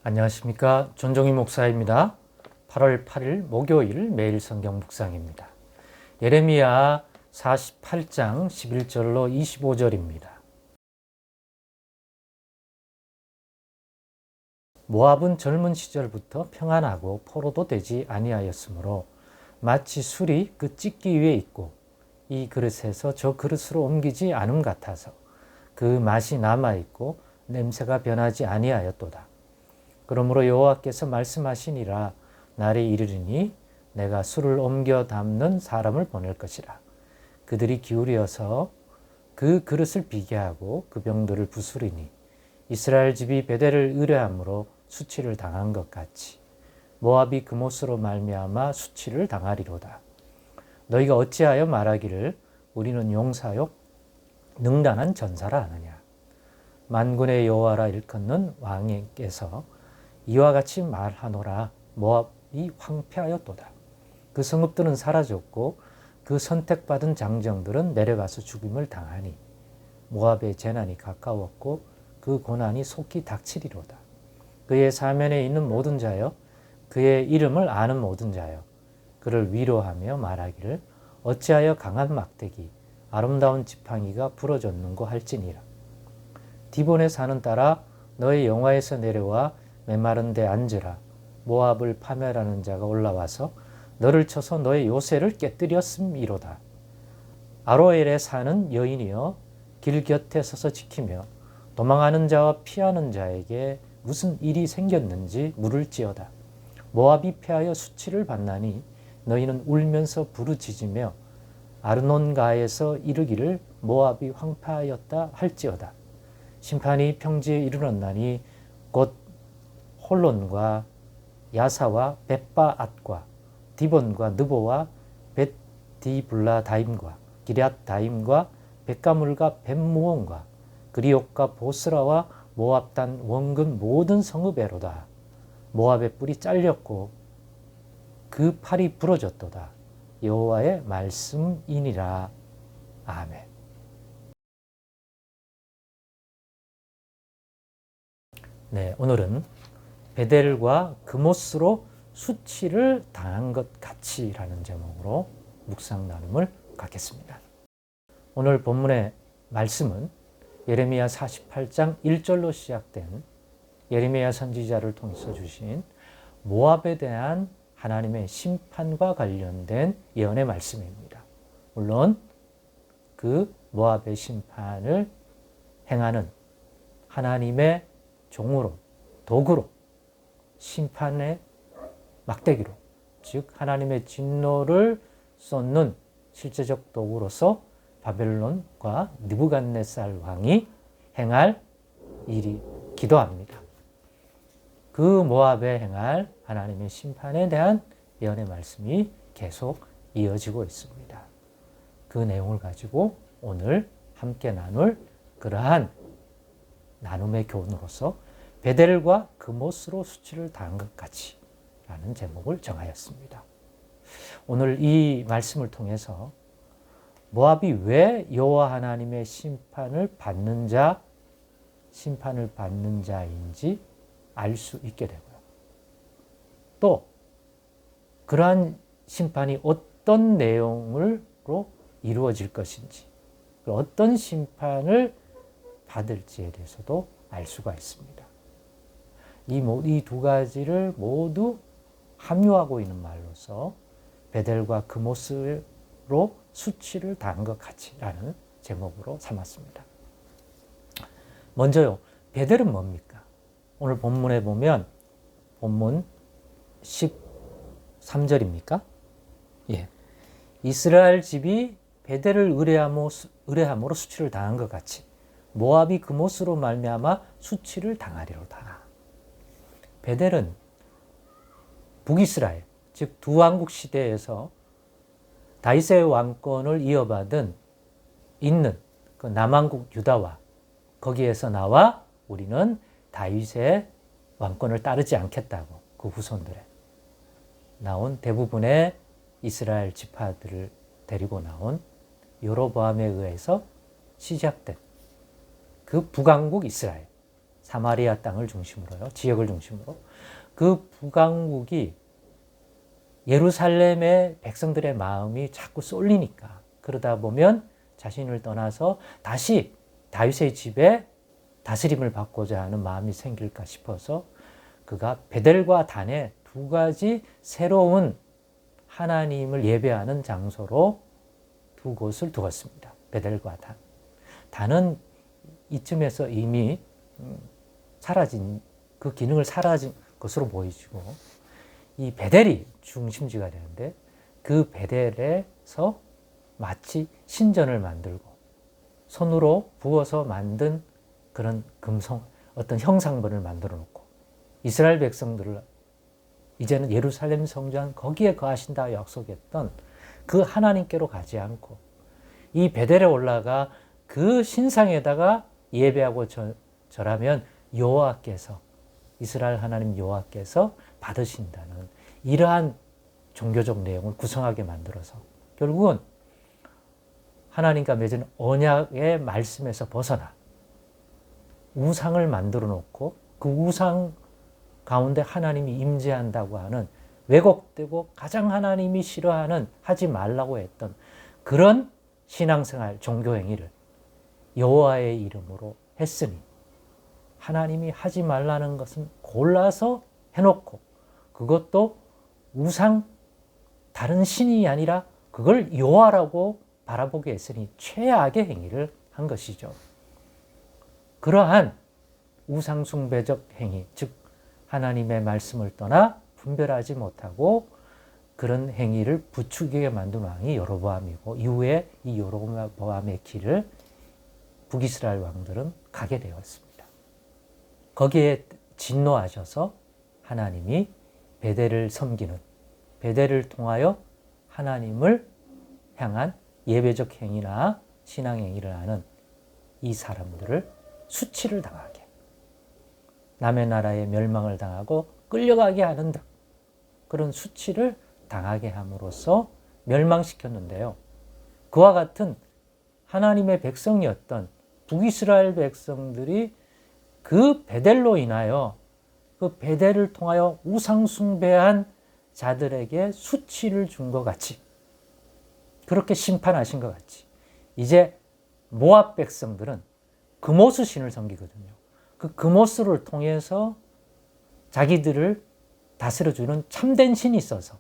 안녕하십니까. 존종희 목사입니다. 8월 8일 목요일 매일 성경 묵상입니다. 예레미야 48장 11절로 25절입니다. 모압은 젊은 시절부터 평안하고 포로도 되지 아니하였으므로 마치 술이 그 찢기 위에 있고 이 그릇에서 저 그릇으로 옮기지 않음 같아서 그 맛이 남아있고 냄새가 변하지 아니하였도다. 그러므로 여호와께서 말씀하시니라. 날이 이르리니 내가 술을 옮겨 담는 사람을 보낼 것이라. 그들이 기울여서 그 그릇을 비게 하고 그 병들을 부수리니 이스라엘 집이 베델을 의뢰함으로 수치를 당한 것 같이 모압이 그못으로 말미암아 수치를 당하리로다. 너희가 어찌하여 말하기를 우리는 용사요 능단한 전사라 하느냐. 만군의 여호와라 일컫는 왕에게서 이와 같이 말하노라. 모압이 황폐하였도다. 그 성읍들은 사라졌고 그 선택받은 장정들은 내려가서 죽임을 당하니 모압의 재난이 가까웠고 그 고난이 속히 닥치리로다. 그의 사면에 있는 모든 자여, 그의 이름을 아는 모든 자여, 그를 위로하며 말하기를 어찌하여 강한 막대기 아름다운 지팡이가 부러졌는고 할지니라. 디본의 산은 따라 너의 영화에서 내려와 메마른 데 앉으라. 모압을 파멸하는 자가 올라와서 너를 쳐서 너의 요새를 깨뜨렸음이로다. 아로엘에 사는 여인이여 길 곁에 서서 지키며 도망하는 자와 피하는 자에게 무슨 일이 생겼는지 물을지어다. 모압이 패하여 수치를 받나니 너희는 울면서 부르짖으며 아르논가에서 이르기를 모압이 황폐하였다 할지어다. 심판이 평지에 이르렀나니 곧 홀론과 야사와 벳바앗과 디본과 느보와 벳디블라다임과 기럇다임과 벳가물과 벳무온과 그리옥과 보스라와 모압단 원근 모든 성읍에로다. 모압의 뿔이 잘렸고 그 팔이 부러졌도다. 여호와의 말씀이니라. 아멘. 네, 오늘은 베델과 그못으로 수치를 당한 것 같이라는 제목으로 묵상 나눔을 갖겠습니다. 오늘 본문의 말씀은 예레미야 48장 1절로 시작된 예레미야 선지자를 통해서 주신 모압에 대한 하나님의 심판과 관련된 예언의 말씀입니다. 물론 그 모압의 심판을 행하는 하나님의 종으로, 도구로, 심판의 막대기로, 즉 하나님의 진노를 쏟는 실제적 도구로서 바벨론과 느부갓네살 왕이 행할 일이기도 합니다. 그 모압에 행할 하나님의 심판에 대한 예언의 말씀이 계속 이어지고 있습니다. 그 내용을 가지고 오늘 함께 나눌 그러한 나눔의 교훈으로서 베델과 그못으로 수치를 당한 것 같이 라는 제목을 정하였습니다. 오늘 이 말씀을 통해서 모압이 왜 여호와 하나님의 심판을 받는 자인지 알 수 있게 되고요. 또 그러한 심판이 어떤 내용으로 이루어질 것인지, 어떤 심판을 받을지에 대해서도 알 수가 있습니다. 이 두 가지를 모두 함유하고 있는 말로서 베델과 그못으로 수치를 당한 것 같이라는 제목으로 삼았습니다. 먼저요, 베델은 뭡니까? 오늘 본문에 보면 본문 13절입니까? 예. 이스라엘 집이 베델을 의뢰함으로 수치를 당한 것 같이 모압이 그못으로 말미암아 수치를 당하리로다. 베델은 북이스라엘, 즉 두 왕국 시대에서 다윗의 왕권을 이어받은 있는 그 남왕국 유다와 거기에서 나와 우리는 다윗의 왕권을 따르지 않겠다고 그 후손들에 나온 대부분의 이스라엘 지파들을 데리고 나온 여로보암에 의해서 시작된 그 북왕국 이스라엘, 사마리아 땅을 중심으로요. 지역을 중심으로. 그 북왕국이 예루살렘의 백성들의 마음이 자꾸 쏠리니까 그러다 보면 자신을 떠나서 다시 다윗의 집에 다스림을 받고자 하는 마음이 생길까 싶어서 그가 베델과 단에 두 가지 새로운 하나님을 예배하는 장소로 두 곳을 두었습니다. 베델과 단. 단은 이쯤에서 이미 사라진, 그 기능을 사라진 것으로 보이고, 이 베델이 중심지가 되는데 그 베델에서 마치 신전을 만들고 손으로 부어서 만든 그런 금성, 어떤 형상물을 만들어 놓고 이스라엘 백성들을 이제는 예루살렘 성전 거기에 거하신다 약속했던 그 하나님께로 가지 않고 이 베델에 올라가 그 신상에다가 예배하고 절하면 여호와께서, 이스라엘 하나님 여호와께서 받으신다는 이러한 종교적 내용을 구성하게 만들어서 결국은 하나님과 맺은 언약의 말씀에서 벗어나 우상을 만들어 놓고 그 우상 가운데 하나님이 임재한다고 하는 왜곡되고 가장 하나님이 싫어하는, 하지 말라고 했던 그런 신앙생활, 종교 행위를 여호와의 이름으로 했으니 하나님이 하지 말라는 것은 골라서 해놓고 그것도 우상, 다른 신이 아니라 그걸 여호와라고 바라보게 했으니 최악의 행위를 한 것이죠. 그러한 우상 숭배적 행위, 즉 하나님의 말씀을 떠나 분별하지 못하고 그런 행위를 부추기게 만든 왕이 여로보암이고 이후에 이 여로보암의 길을 북이스라엘 왕들은 가게 되었습니다. 거기에 진노하셔서 하나님이 베델을 섬기는, 베델을 통하여 하나님을 향한 예배적 행위나 신앙 행위를 하는 이 사람들을 수치를 당하게, 남의 나라에 멸망을 당하고 끌려가게 하는 등 그런 수치를 당하게 함으로써 멸망시켰는데요. 그와 같은 하나님의 백성이었던 북이스라엘 백성들이 그 베델로 인하여 그 베델을 통하여 우상 숭배한 자들에게 수치를 준 것 같이, 그렇게 심판하신 것 같이 이제 모압 백성들은 그모스 신을 섬기거든요. 그 그모스를 통해서 자기들을 다스려주는 참된 신이 있어서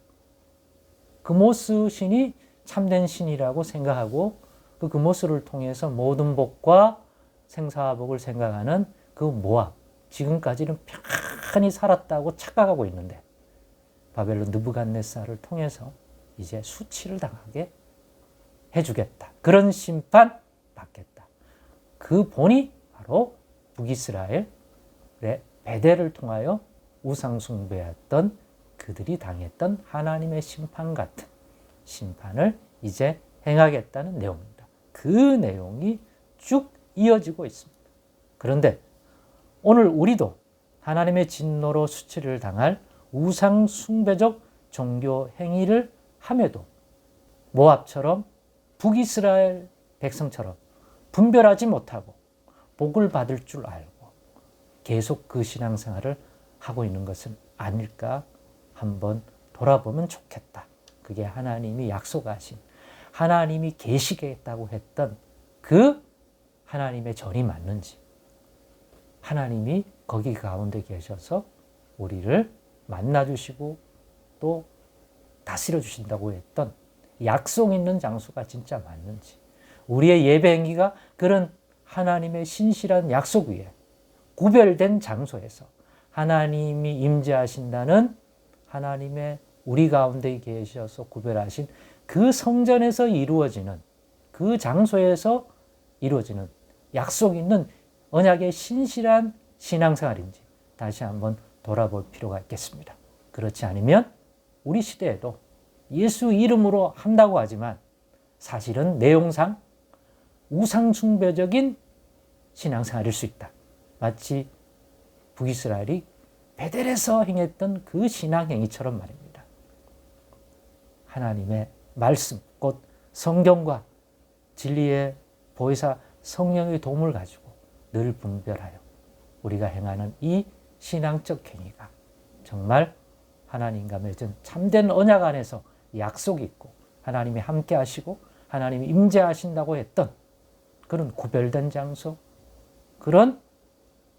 그모스 신이 참된 신이라고 생각하고 그 그모스를 통해서 모든 복과 생사복을 생각하는 그 모압, 지금까지는 평안히 살았다고 착각하고 있는데 바벨론 느부갓네살을 통해서 이제 수치를 당하게 해주겠다. 그런 심판 받겠다. 그 본이 바로 북이스라엘의 베델을 통하여 우상 숭배했던 그들이 당했던 하나님의 심판 같은 심판을 이제 행하겠다는 내용입니다. 그 내용이 쭉 이어지고 있습니다. 그런데 오늘 우리도 하나님의 진노로 수치를 당할 우상 숭배적 종교 행위를 함에도 모압처럼 북이스라엘 백성처럼 분별하지 못하고 복을 받을 줄 알고 계속 그 신앙생활을 하고 있는 것은 아닐까 한번 돌아보면 좋겠다. 그게 하나님이 약속하신, 하나님이 계시겠다고 했던 그 하나님의 전이 맞는지, 하나님이 거기 가운데 계셔서 우리를 만나주시고 또 다스려 주신다고 했던 약속 있는 장소가 진짜 맞는지, 우리의 예배 행위가 그런 하나님의 신실한 약속 위에 구별된 장소에서 하나님이 임재하신다는 하나님의 우리 가운데 계셔서 구별하신 그 성전에서 이루어지는, 그 장소에서 이루어지는 약속 있는 언약의 신실한 신앙생활인지 다시 한번 돌아볼 필요가 있겠습니다. 그렇지 않으면 우리 시대에도 예수 이름으로 한다고 하지만 사실은 내용상 우상숭배적인 신앙생활일 수 있다. 마치 북이스라엘이 베델에서 행했던 그 신앙행위처럼 말입니다. 하나님의 말씀, 곧 성경과 진리의 보혜사 성령의 도움을 가지고 늘 분별하여 우리가 행하는 이 신앙적 행위가 정말 하나님과 맺은 참된 언약 안에서 약속이 있고 하나님이 함께 하시고 하나님이 임재하신다고 했던 그런 구별된 장소, 그런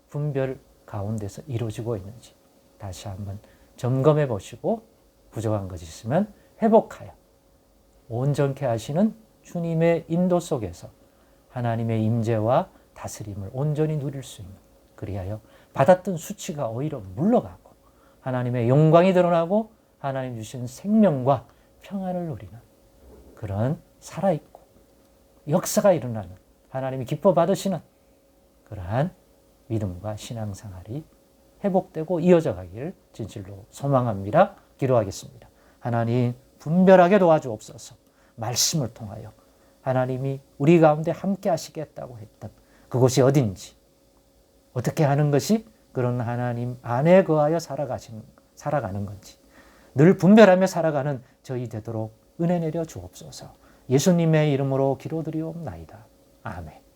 분별 가운데서 이루어지고 있는지 다시 한번 점검해 보시고 부족한 것이 있으면 회복하여 온전케 하시는 주님의 인도 속에서 하나님의 임재와 다스림을 온전히 누릴 수 있는, 그리하여 받았던 수치가 오히려 물러가고 하나님의 영광이 드러나고 하나님 주신 생명과 평안을 누리는 그런 살아있고 역사가 일어나는, 하나님이 기뻐 받으시는 그러한 믿음과 신앙생활이 회복되고 이어져 가기를 진실로 소망합니다. 기도하겠습니다. 하나님, 분별하게 도와주옵소서. 말씀을 통하여 하나님이 우리 가운데 함께 하시겠다고 했던 그곳이 어딘지, 어떻게 하는 것이 그런 하나님 안에 거하여 살아가는 건지 늘 분별하며 살아가는 저희 되도록 은혜 내려 주옵소서. 예수님의 이름으로 기도드리옵나이다. 아멘.